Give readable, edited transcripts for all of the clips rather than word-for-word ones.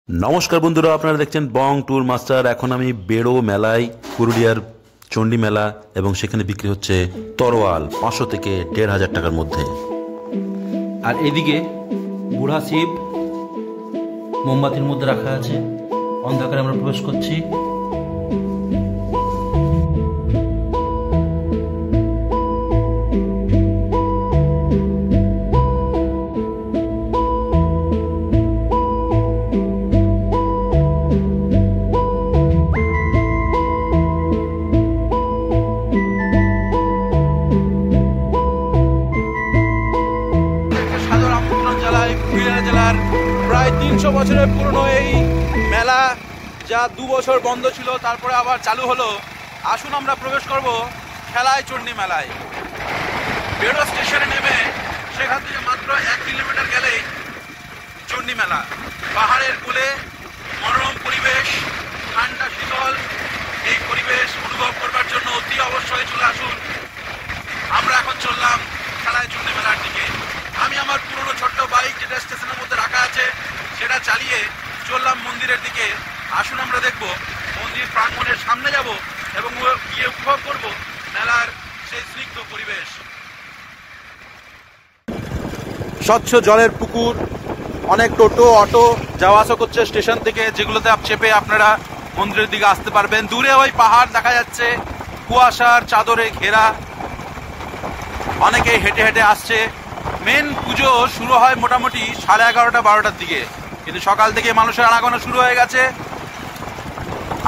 নমস্কার বন্ধুরা, আপনারা দেখছেন বং ট্যুর মাস্টার। এখন আমি বেড়ো মেলায়, পুরুলিয়ার চণ্ডী মেলা, এবং সেখানে বিক্রি হচ্ছে তরোয়াল 500 থেকে 1500 টাকার মধ্যে। আর এদিকে বুড়া শিব মোমবাতির মধ্যে রাখা আছে। অন্ধকারে আমরা প্রবেশ করছি। জেলার প্রায় 300 বছরের পুরনো এই মেলা, যা 2 বছর বন্ধ ছিল, তারপরে আবার চালু হলো। আসুন আমরা প্রবেশ করব খেলায় চণ্ডী মেলায়। বেড়ো স্টেশনে নেমে সেখান থেকে মাত্র 1 কিলোমিটার গেলেই চণ্ডী মেলা। পাহাড়ের কোলে মনোরম পরিবেশ, ঠান্ডা শীতল এই পরিবেশ অনুভব করবার জন্য অতি অবশ্যই চলে আসুন। আমরা এখন চললাম খেলায় চণ্ডী মেলার দিকে। আমি আমার পুরনো ছোট্ট বাইক, যেটা স্টেশনের মধ্যে রাখা আছে, সেটা চালিয়ে চললাম মন্দিরের দিকে। আসুন আমরা দেখব, মন্দির প্রাঙ্গণের সামনে যাব এবং গিয়ে উপভোগ করব মেলার সেই স্নিগ্ধ পরিবেশ। স্বচ্ছ জলের পুকুর, অনেক টোটো অটো যাওয়া আসা করছে স্টেশন থেকে, যেগুলোতে চেপে আপনারা মন্দিরের দিকে আসতে পারবেন। দূরে ওই পাহাড় দেখা যাচ্ছে, কুয়াশার চাদরে ঘেরা। অনেকে হেঁটে হেঁটে আসছে। মেন পুজো শুরু হয় মোটামুটি 11:30-12টার দিকে, কিন্তু সকাল থেকে মানুষের আনাগোনা শুরু হয়ে গেছে।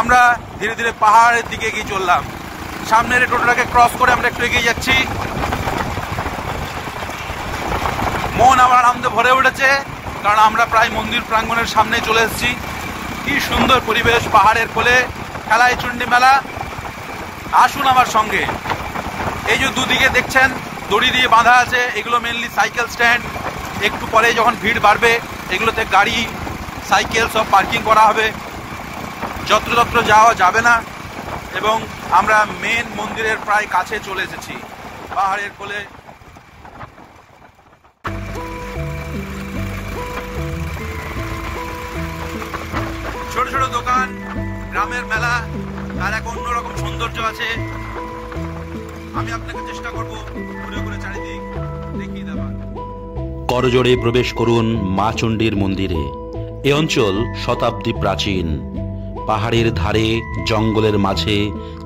আমরা ধীরে ধীরে পাহাড়ের দিকে এগিয়ে চললাম। সামনের টোটোটাকে ক্রস করে আমরা একটু এগিয়ে যাচ্ছি। মন আমার আনন্দে ভরে উঠেছে, কারণ আমরা প্রায় মন্দির প্রাঙ্গণের সামনে চলে এসেছি। কি সুন্দর পরিবেশ, পাহাড়ের কোলে খেলায় চণ্ডী মেলা। আসুন আমার সঙ্গে। এই যে দুদিকে দেখছেন দড়ি দিয়ে বাঁধা আছে, এগুলো মেনলি সাইকেল স্ট্যান্ড। একটু পরে যখন ভিড় বাড়বে, এগুলোতে গাড়ি সাইকেল সব পার্কিং করা হবে। যত্রতত্র যাওয়া যাবে না। এবং আমরা মেন মন্দিরের প্রায় কাছে চলে এসেছি, পাহাড়ের কোলে। ছোট ছোট দোকান, গ্রামের মেলা, তার এক অন্যরকম সৌন্দর্য আছে। আমি আপনাকে চেষ্টা করব ঘুরে ঘুরে চারিদিক দেখিয়ে দেওয়ার। করজোড়ে প্রবেশ করুন মা চণ্ডীর মন্দিরে। এ অঞ্চল শতাব্দী প্রাচীন। পাহাড়ের ধারে জঙ্গলের মাঝে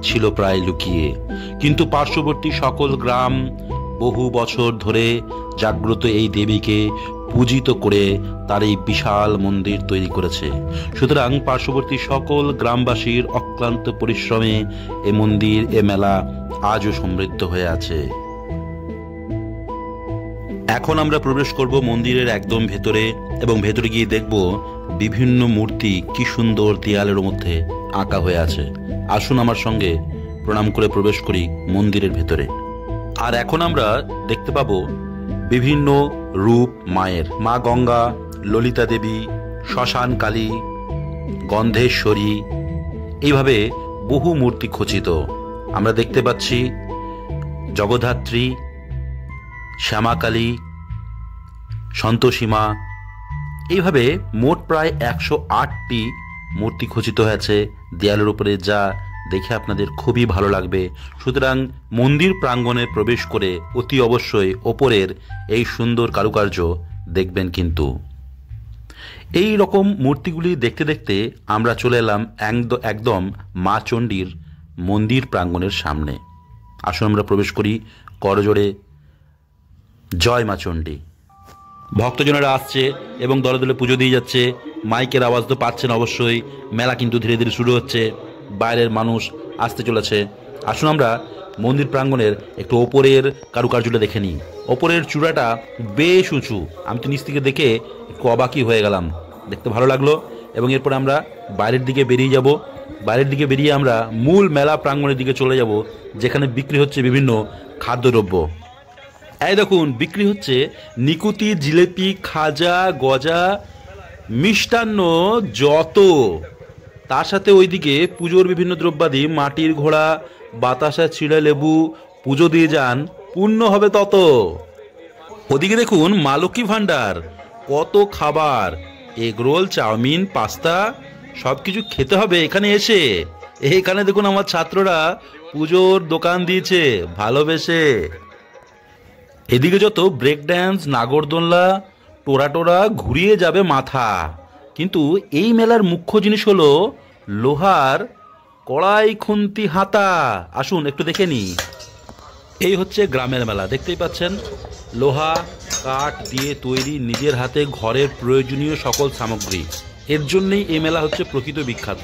ছিল প্রায় লুকিয়ে, কিন্তু পার্শ্ববর্তী সকল গ্রাম বহু বছর ধরে জাগ্রত এই দেবীকে পূজিত করে তার এই বিশাল মন্দির তৈরি করেছে। সুতরাং পার্শ্ববর্তী সকল গ্রামবাসীর অক্লান্ত পরিশ্রমে এ মন্দির, এ মেলা আজও সমৃদ্ধ হয়ে আছে। এখন আমরা প্রবেশ করব মন্দিরের একদম ভেতরে, এবং ভেতরে গিয়ে দেখব বিভিন্ন মূর্তি কি সুন্দর দেয়ালের মধ্যে আঁকা হয়ে আছে। আসুন আমার সঙ্গে প্রণাম করে প্রবেশ করি মন্দিরের ভেতরে। আর এখন আমরা দেখতে পাবো বিভিন্ন রূপ মায়ের। মা গঙ্গা, ললিতা দেবী, শ্মশান কালী, গন্ধেশ্বরী, এইভাবে বহু মূর্তি খচিত। আমরা দেখতে পাচ্ছি জগদ্ধাত্রী, শ্যামাকালী, সন্তোষীমা, এইভাবে মোট প্রায় 108টি মূর্তি খচিত হয়েছে দেয়ালের উপরে, যা দেখে আপনাদের খুবই ভালো লাগবে। সুতরাং মন্দির প্রাঙ্গণে প্রবেশ করে অতি অবশ্যই ওপরের এই সুন্দর কারুকার্য দেখবেন। কিন্তু এই রকম মূর্তিগুলি দেখতে দেখতে আমরা চলে এলাম একদম মা চণ্ডীর মন্দির প্রাঙ্গণের সামনে। আসুন আমরা প্রবেশ করি করজোড়ে। জয় মা চণ্ডী। ভক্তজনেরা আসছে এবং দলে দলে পুজো দিয়ে যাচ্ছে। মাইকের আওয়াজ তো পাচ্ছেন অবশ্যই। মেলা কিন্তু ধীরে ধীরে শুরু হচ্ছে, বাইরের মানুষ আসতে চলেছে। আসুন আমরা মন্দির প্রাঙ্গণের একটু ওপরের কারুকার্যটা দেখে নিই। ওপরের চূড়াটা বেশ উঁচু। আমি তো নিচ থেকে দেখে একটু অবাকই হয়ে গেলাম, দেখতে ভালো লাগলো। এবং এরপরে আমরা বাইরের দিকে বেরিয়ে যাব। বাইরের দিকে বেরিয়ে আমরা মূল মেলা প্রাঙ্গণের দিকে চলে যাব, যেখানে বিক্রি হচ্ছে বিভিন্ন খাদ্যদ্রব্য। এই দেখুন, বিক্রি হচ্ছে নিকুতি, জিলেপি, খাজা, গজা, মিষ্টান্ন যত। তার সাথে ওইদিকে পুজোর বিভিন্ন দ্রব্যাদি, মাটির ঘোড়া, বাতাসা, ছিঁড়া লেবু। পুজো দিয়ে যান, পুণ্য হবে তত। ওদিকে দেখুন মা লক্ষ্মী ভাণ্ডার, কত খাবার। এগরোল, চাউমিন, পাস্তা সব কিছু খেতে হবে এখানে এসে। এখানে দেখুন আমার ছাত্ররা পুজোর দোকান দিয়েছে ভালোবেসে। এদিকে যত ব্রেক ড্যান্স, নাগরদোলনা, টোরা টোরা ঘুরিয়ে যাবে মাথা। কিন্তু এই মেলার মুখ্য জিনিস হলো লোহার কড়াই, খুন্তি, হাতা। আসুন একটু দেখে নিই। এই হচ্ছে গ্রামের মেলা, দেখতেই পাচ্ছেন লোহা কাঠ দিয়ে তৈরি নিজের হাতে ঘরের প্রয়োজনীয় সকল সামগ্রী। এর জন্যই এই মেলা হচ্ছে প্রকৃত বিখ্যাত।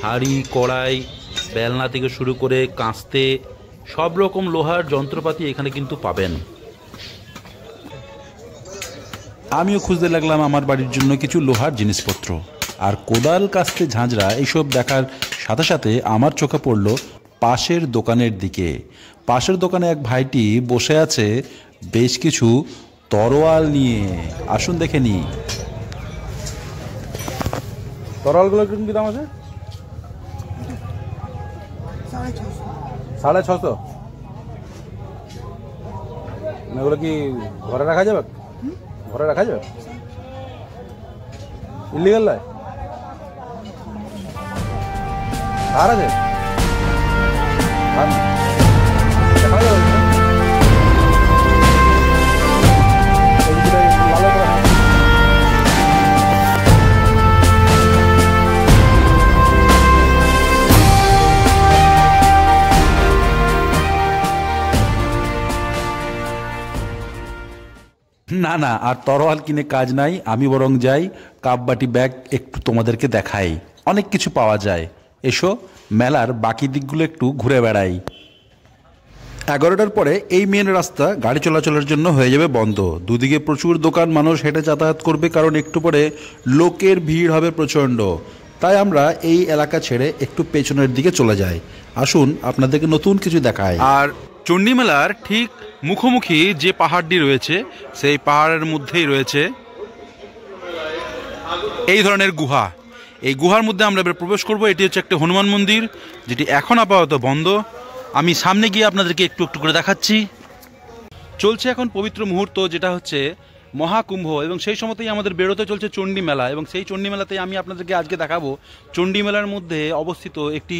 হাঁড়ি, কড়াই, বেলনা থেকে শুরু করে কাঁস্তে সব রকম লোহার যন্ত্রপাতি এখানে কিন্তু পাবেন। আমিও খুঁজতে লাগলাম আমার বাড়ির জন্য কিছু লোহার জিনিসপত্র। আর কোদাল, কাস্তে, ঝাঁঝরা এইসব দেখার সাথে সাথে আমার চোখে পড়ল পাশের দোকানের দিকে। পাশের দোকানে এক ভাইটি বসে আছে বেশ কিছু তরোয়াল নিয়ে। আসুন দেখে নি। তরোয়ালগুলো কি দাম আছে? 650। এগুলো কি ঘরে রাখা যাবে? ঘরে রাখা যাবে? ইলিগাল নয়? আর আছে? দেখা যাবে না। না, আর তরোয়াল কিনে কাজ নাই। আমি বরং যাই কাপবাটি, ব্যাগ একটু তোমাদেরকে দেখাই। অনেক কিছু পাওয়া যায়। এসো মেলার বাকি দিকগুলো একটু ঘুরে বেড়াই। 11টার পরে এই মেন রাস্তা গাড়ি চলাচলের জন্য হয়ে যাবে বন্ধ। দুদিকে প্রচুর দোকান, মানুষ হেঁটে যাতায়াত করবে, কারণ একটু পরে লোকের ভিড় হবে প্রচণ্ড। তাই আমরা এই এলাকা ছেড়ে একটু পেছনের দিকে চলে যাই। আসুন আপনাদেরকে নতুন কিছু দেখাই। আর চণ্ডী মেলার ঠিক মুখোমুখি যে পাহাড়টি রয়েছে সেই পাহাড়ের মধ্যেই রয়েছে এই ধরনের গুহা। এই গুহার মধ্যে আমরা এবার প্রবেশ করব। এটি হচ্ছে একটা হনুমান মন্দির, যেটি এখন আপাতত বন্ধ। আমি সামনে গিয়ে আপনাদেরকে একটু একটু করে দেখাচ্ছি। চলছে এখন পবিত্র মুহূর্ত, যেটা হচ্ছে মহাকুম্ভ, এবং সেই সময়তেই আমাদের বেরোতে চলছে চণ্ডী মেলা। এবং সেই চণ্ডী মেলাতেই আমি আপনাদেরকে আজকে দেখাবো চণ্ডী মেলার মধ্যে অবস্থিত একটি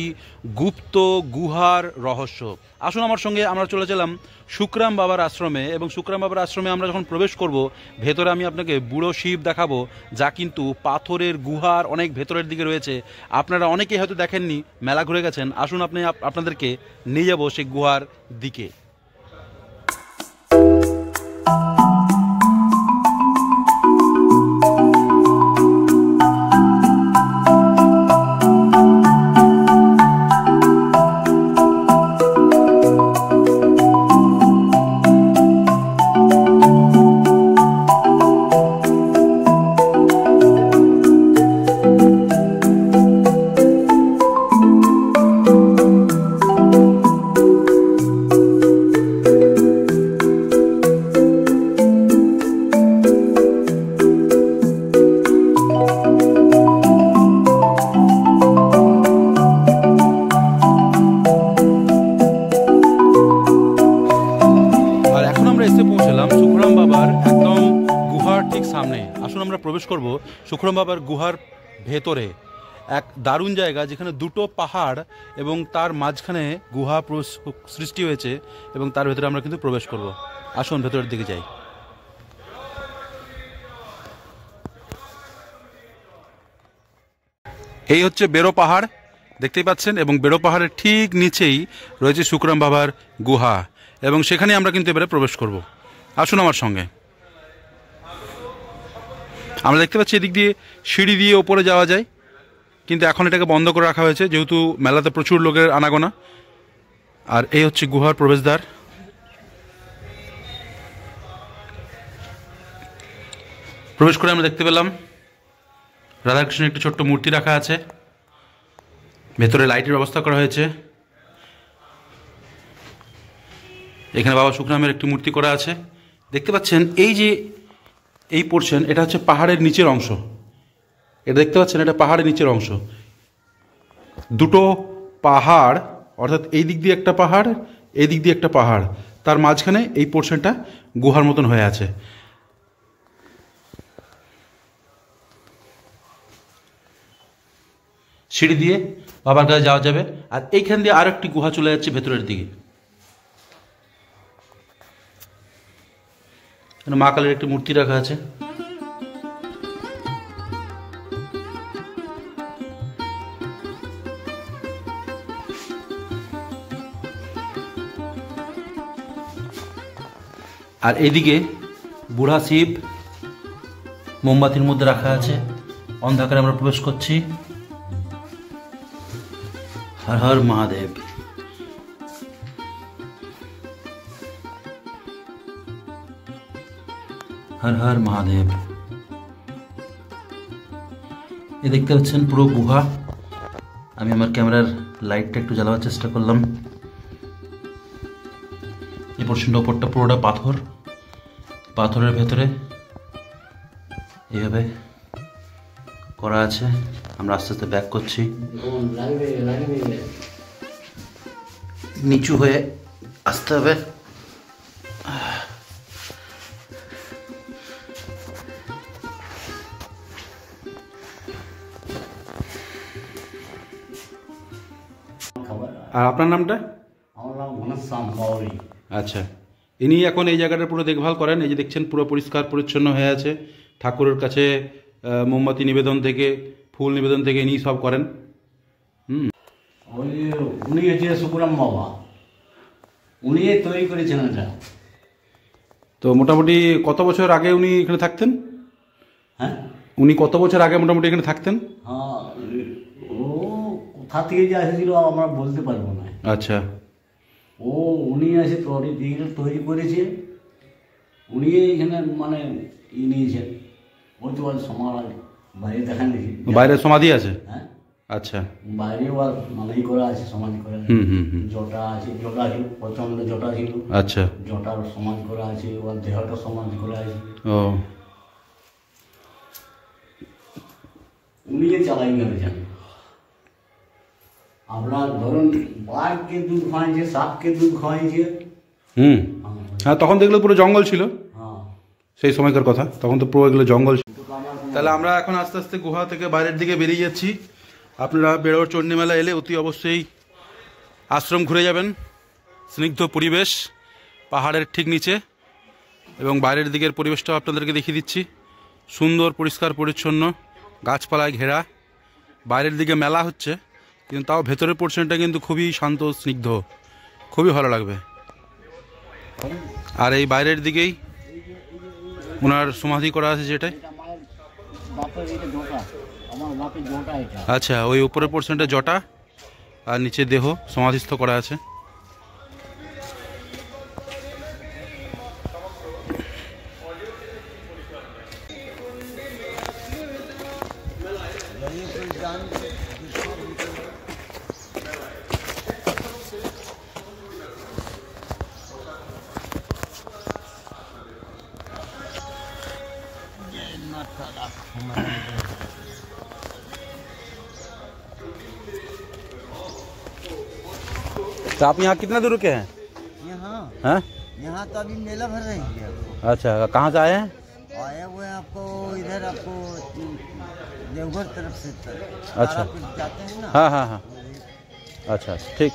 গুপ্ত গুহার রহস্য। আসুন আমার সঙ্গে আমরা চলে গেলাম শুকরাম বাবার আশ্রমে। এবং শুকরাম বাবার আশ্রমে আমরা যখন প্রবেশ করব, ভেতরে আমি আপনাকে বুড়ো শিব দেখাবো, যা কিন্তু পাথরের গুহার অনেক ভেতরের দিকে রয়েছে। আপনারা অনেকেই হয়তো দেখেননি, মেলা ঘুরে গেছেন। আসুন আপনাদেরকে নিয়ে যাব সেই গুহার দিকে। আসুন আমরা প্রবেশ করব শুকরাম বাবার গুহার ভেতরে। এক দারুণ জায়গা, যেখানে দুটো পাহাড় এবং তার মাঝখানে গুহা সৃষ্টি হয়েছে, এবং তার ভেতরে আমরা কিন্তু প্রবেশ করব। আসুন ভেতরের দিকে যাই। এই হচ্ছে বেরো পাহাড়, দেখতেই পাচ্ছেন, এবং বেরো পাহাড়ের ঠিক নিচেই রয়েছে শুকরাম বাবার গুহা, এবং সেখানে আমরা কিন্তু এবারে প্রবেশ করব। আসুন আমার সঙ্গে। আমরা দেখতে পাচ্ছি এদিক দিয়ে সিঁড়ি দিয়ে ওপরে যাওয়া যায়, কিন্তু এখন এটাকে বন্ধ করে রাখা হয়েছে, যেহেতু মেলাতে প্রচুর লোকের আনাগোনা। আর এই হচ্ছে গুহার প্রবেশদ্বার। প্রবেশ করে আমরা দেখতে পেলাম রাধাকৃষ্ণের একটি ছোট্ট মূর্তি রাখা আছে। ভেতরে লাইটের ব্যবস্থা করা হয়েছে। এখানে বাবা শুকরামের একটি মূর্তি করা আছে। দেখতে পাচ্ছেন এই যে এই পোর্শন, এটা হচ্ছে পাহাড়ের নিচের অংশ। এটা দেখতে পাচ্ছেন, এটা পাহাড়ের নিচের অংশ। দুটো পাহাড়, অর্থাৎ এই দিক দিয়ে একটা পাহাড়, এই দিক দিয়ে একটা পাহাড়, তার মাঝখানে এই পোর্শনটা গুহার মতন হয়ে আছে। সিঁড়ি দিয়ে বাবার কাছে যাওয়া যাবে। আর এইখান দিয়ে আরো একটি গুহা চলে যাচ্ছে ভেতরের দিকে। মা কালীর একটি মূর্তি রাখা আছে। আর এদিকে বুড়া শিব মোমবাতির মধ্যে রাখা আছে। অন্ধকারে আমরা প্রবেশ করছি। হর হর মহাদেব। হর হর মহাদেব। এ দেখতে পাচ্ছেন পুরো গুহা। আমি আমার ক্যামেরার লাইটটা একটু জ্বালাবার চেষ্টা করলাম। এই পোর্শনটা ওপরটা পুরোটা পাথর, পাথরের ভেতরে এইভাবে করা আছে। আমরা আস্তে আস্তে ব্যাক করছি, নিচু হয়ে আসতে হবে। আর আপনার নামটা? আমার নাম ঘনশ্যাম বাউরি। আচ্ছা, ইনি এখন এই জায়গাটা পুরো দেখভাল করেন। এই যে দেখছেন পুরো পরিষ্কার পরিচ্ছন্ন হয়ে আছে। ঠাকুরের কাছে মোমবাতি নিবেদন থেকে ফুল নিবেদন থেকে ইনি সব করেন। উনি হচ্ছে সুকুরাম বাবা, উনি তৈরি করেছেন এটা। তো মোটামুটি কত বছর আগে উনি এখানে থাকতেন? হ্যাঁ, উনি কত বছর আগে মোটামুটি এখানে থাকতেন? হ্যাঁ, ও কোথা থেকে যে এসেছিল আমরা বলতে পারবো না। আচ্ছা, উনি এসে তৈরি করেছে। উনি এখানে মানে নিয়েছেন। বলতে পারেন সমাজ বাইরে দেখা নিয়েছে, বাইরে সমাধি আছে। হ্যাঁ, আচ্ছা, বাইরেও আর মানে করা আছে, সমাজ করা আছে। জটা আছে, জটা ছিল প্রচন্ড, জটা ছিল। আচ্ছা, জটার সমাজ করা আছে, ওর দেহটা সমাজ করা আছে। ও উনি চালাই ভেবেছেন। আপনার ধরুন বাঘকে দুধ খাওয়াইছে, সাপকে দুধ খাওয়াইছে। হ্যাঁ, তখন দেখলে পুরো জঙ্গল ছিল। হ্যাঁ, সেই সময়কার কথা, তখন তো পুরো এগুলো জঙ্গল ছিল। তাহলে আমরা এখন আস্তে আস্তে গুহা থেকে বাইরের দিকে বেরিয়ে যাচ্ছি। আপনারা বেড়োর চণ্ডী মেলা এলে অতি অবশ্যই আশ্রম ঘুরে যাবেন। স্নিগ্ধ পরিবেশ পাহাড়ের ঠিক নিচে, এবং বাইরের দিকের পরিবেশটাও আপনাদেরকে দেখিয়ে দিচ্ছি। সুন্দর পরিষ্কার পরিচ্ছন্ন, গাছপালায় ঘেরা। বাইরের দিকে মেলা হচ্ছে, কিন্তু তাও ভেতরের পোর্শনটা কিন্তু খুবই শান্ত স্নিগ্ধ, খুবই ভালো লাগবে। আর এই বাইরের দিকেই ওনার সমাধি করা আছে, যেটাই। আচ্ছা, ওই উপরের পোর্শনটা জটা, আর নিচে দেহ সমাধিস্থ করা আছে। तो आप यहाँ कितना दूर रुके हैं? यहाँ तो अभी मेला भर रही है। अच्छा, कहाँ से आए हैं? आए हुए हैं आपको इधर, आपको देवघर तरफ से। अच्छा, जाते हैं ना। हाँ हाँ हाँ, अच्छा ठीक।